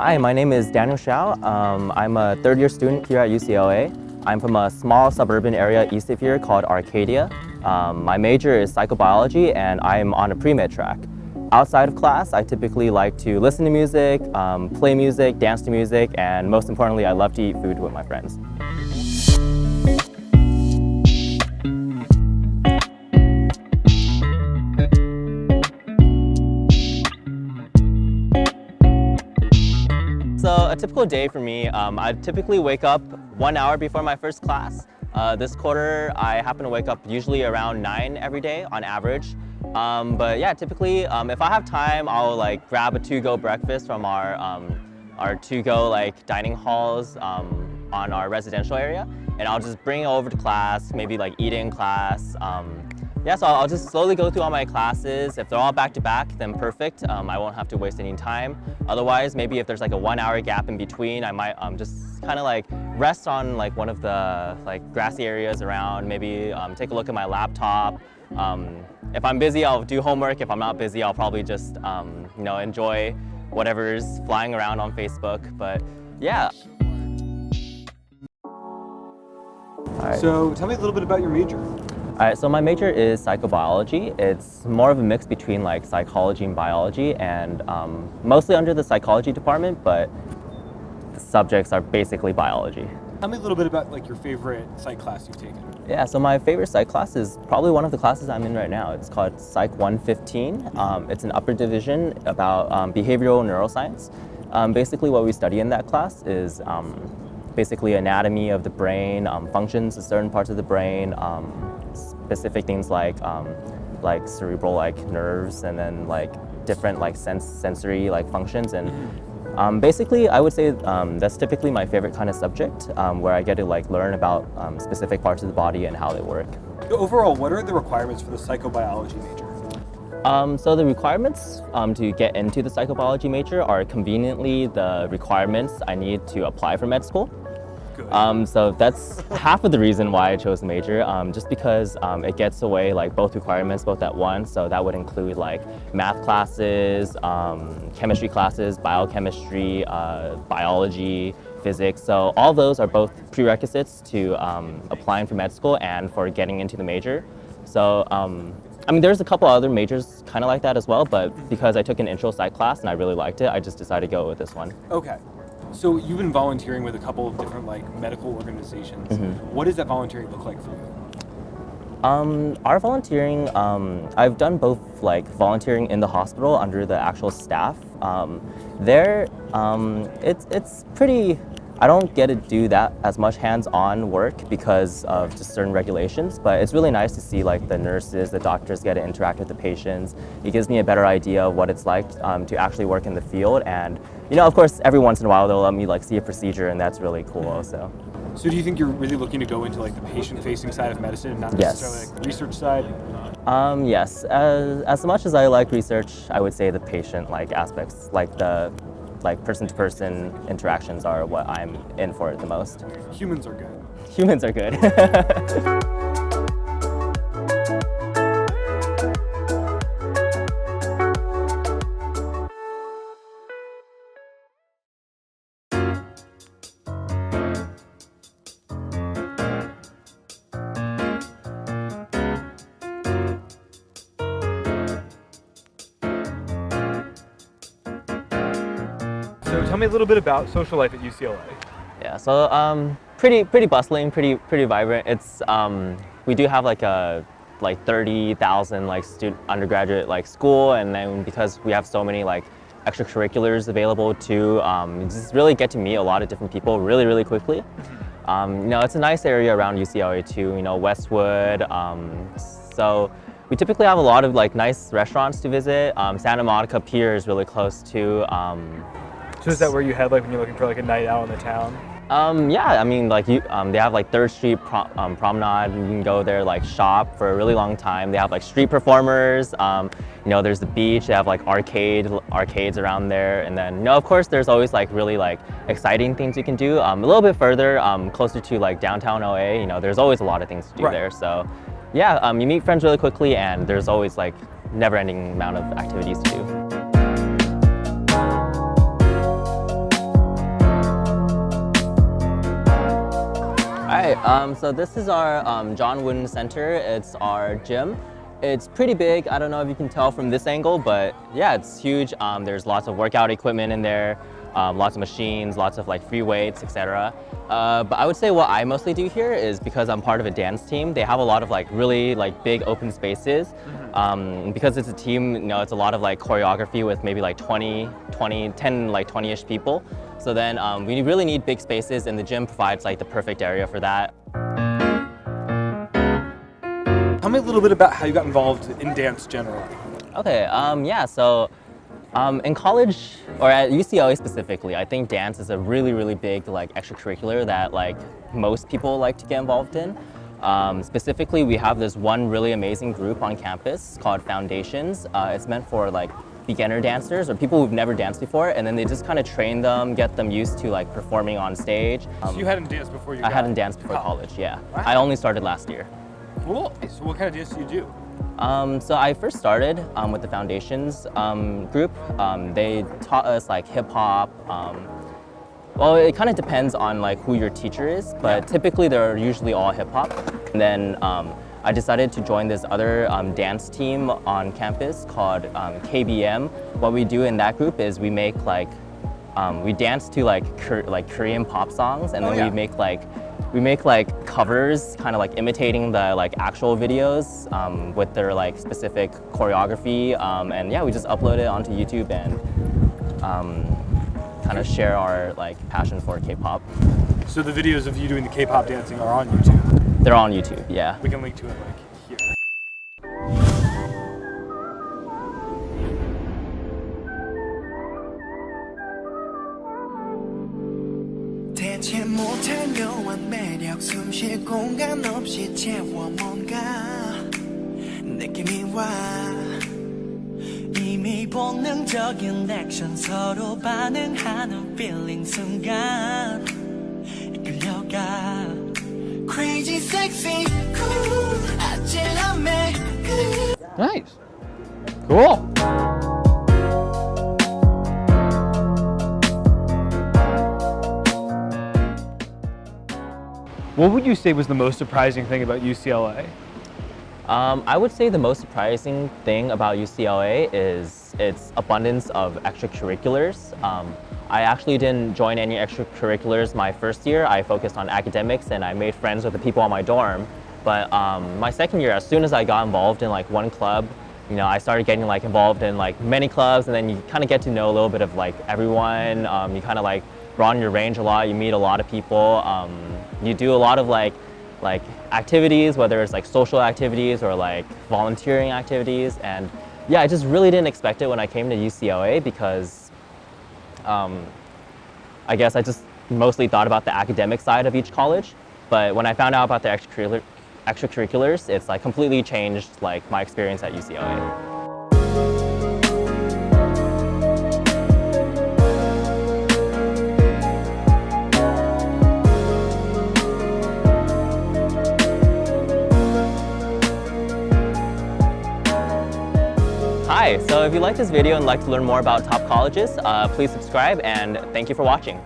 Hi, my name is Daniel Xiao. I'm a third-year student here at UCLA. I'm from a small suburban area east of here called Arcadia. My major is psychobiology and I'm on a pre-med track. Outside of class, I typically like to listen to music, play music, dance to music, and most importantly, I love to eat food with my friends. So a typical day for me, I typically wake up 1 hour before my first class. This quarter, I happen to wake up usually around 9 every day on average. But yeah, typically, if I have time, I'll grab a to-go breakfast from our to-go dining halls on our residential area, and I'll just bring it over to class, maybe eat it in class. Yeah, so I'll just slowly go through all my classes. If they're all back-to-back, then perfect. I won't have to waste any time. Otherwise, maybe if there's a 1 hour gap in between, I might just kind of rest on one of the grassy areas around, maybe take a look at my laptop. If I'm busy, I'll do homework. If I'm not busy, I'll probably just enjoy whatever's flying around on Facebook. But yeah. All right. So tell me a little bit about your major. All right, so my major is psychobiology. It's more of a mix between psychology and biology, and mostly under the psychology department, but the subjects are basically biology. Tell me a little bit about your favorite psych class you've taken. Yeah, so my favorite psych class is probably one of the classes I'm in right now. It's called Psych 115. It's an upper division about behavioral neuroscience. Basically what we study in that class is basically anatomy of the brain, functions of certain parts of the brain, specific things like cerebral nerves, and then different sensory functions. And basically, I would say that's typically my favorite kind of subject, where I get to learn about specific parts of the body and how they work. So overall, what are the requirements for the psychobiology major? So the requirements to get into the psychobiology major are conveniently the requirements I need to apply for med school. So that's half of the reason why I chose the major, just because it gets away both requirements both at once. So that would include math classes, chemistry classes, biochemistry, biology, physics. So all those are both prerequisites to applying for med school and for getting into the major. So I mean, there's a couple other majors kind of like that as well, but because I took an intro psych class and I really liked it, I just decided to go with this one. Okay. So you've been volunteering with a couple of different medical organizations. Mm-hmm. What does that volunteering look like for you? Our volunteering, I've done both volunteering in the hospital under the actual staff. There, it's pretty, I don't get to do that as much hands-on work because of just certain regulations, but it's really nice to see the nurses, the doctors get to interact with the patients. It gives me a better idea of what it's like to actually work in the field, and of course, every once in a while they'll let me see a procedure, and that's really cool also. So do you think you're really looking to go into the patient-facing side of medicine and not necessarily the research side? Yes. As much as I like research, I would say the patient aspects, the person-to-person interactions are what I'm in for the most. Humans are good. Humans are good. So tell me a little bit about social life at UCLA. Yeah, so pretty bustling, pretty vibrant. It's we do have a 30,000 student undergraduate school, and then because we have so many extracurriculars available too, you just really get to meet a lot of different people really quickly. It's a nice area around UCLA too. Westwood. So we typically have a lot of nice restaurants to visit. Santa Monica Pier is really close to. So is that where you head when you're looking for a night out in the town? Yeah, I mean they have 3rd Street Promenade. You can go there shop for a really long time. They have street performers. There's the beach. They have arcades around there, and then of course there's always really exciting things you can do. A little bit further, closer to downtown OA. There's always a lot of things to do there. So yeah, you meet friends really quickly, and there's always never-ending amount of activities to do. So this is our John Wooden Center. It's our gym. It's pretty big. I don't know if you can tell from this angle, but yeah, it's huge. There's lots of workout equipment in there, lots of machines, lots of like free weights, etc. But I would say what I mostly do here is because I'm part of a dance team. They have a lot of like really like big open spaces. Because it's a team, you know, it's a lot of like choreography with maybe like 10 like 20-ish people. So then we really need big spaces, and the gym provides like the perfect area for that. Tell me a little bit about how you got involved in dance generally. Okay, yeah, so in college, or at UCLA specifically, I think dance is a really big like extracurricular that like most people like to get involved in. Specifically, we have this one really amazing group on campus called Foundations. It's meant for like beginner dancers or people who've never danced before, and then they just kind of train them, get them used to like performing on stage. So you hadn't danced before you I hadn't danced before college, yeah. Wow. I only started last year. Cool. So what kind of dance do you do? So I first started with the Foundations group. They taught us like hip hop. Well, it kind of depends on like who your teacher is, but typically they're usually all hip hop. And then I decided to join this other dance team on campus called KBM. What we do in that group is we make like we dance to like Korean pop songs, and then we make like covers, kind of like imitating the like actual videos with their like specific choreography, and yeah, we just upload it onto YouTube and kind of share our like passion for K-pop. So the videos of you doing the K-pop dancing are on YouTube? They're on YouTube, yeah. We can link to it like here. 대체 못한 묘한 매력 숨쉴 공간 없이 채워 뭔가 느낌이 와 이미 본능적인 액션 서로 반응하는 feeling 순간 이끌려가 Crazy, sexy, cool 아찔함에 Nice. Cool. What would you say was the most surprising thing about UCLA? I would say the most surprising thing about UCLA is its abundance of extracurriculars. I actually didn't join any extracurriculars my first year. I focused on academics and I made friends with the people on my dorm. But my second year, as soon as I got involved in like one club, you know, I started getting like involved in like many clubs, and then you kind of get to know a little bit of like everyone. You kind of like broaden your range a lot. You meet a lot of people. You do a lot of like activities, whether it's like social activities or like volunteering activities. And yeah, I just really didn't expect it when I came to UCLA because I guess I just mostly thought about the academic side of each college. But when I found out about the extracurriculars, it's like completely changed like my experience at UCLA. Hi, so if you like this video and like to learn more about top colleges, please subscribe, and thank you for watching.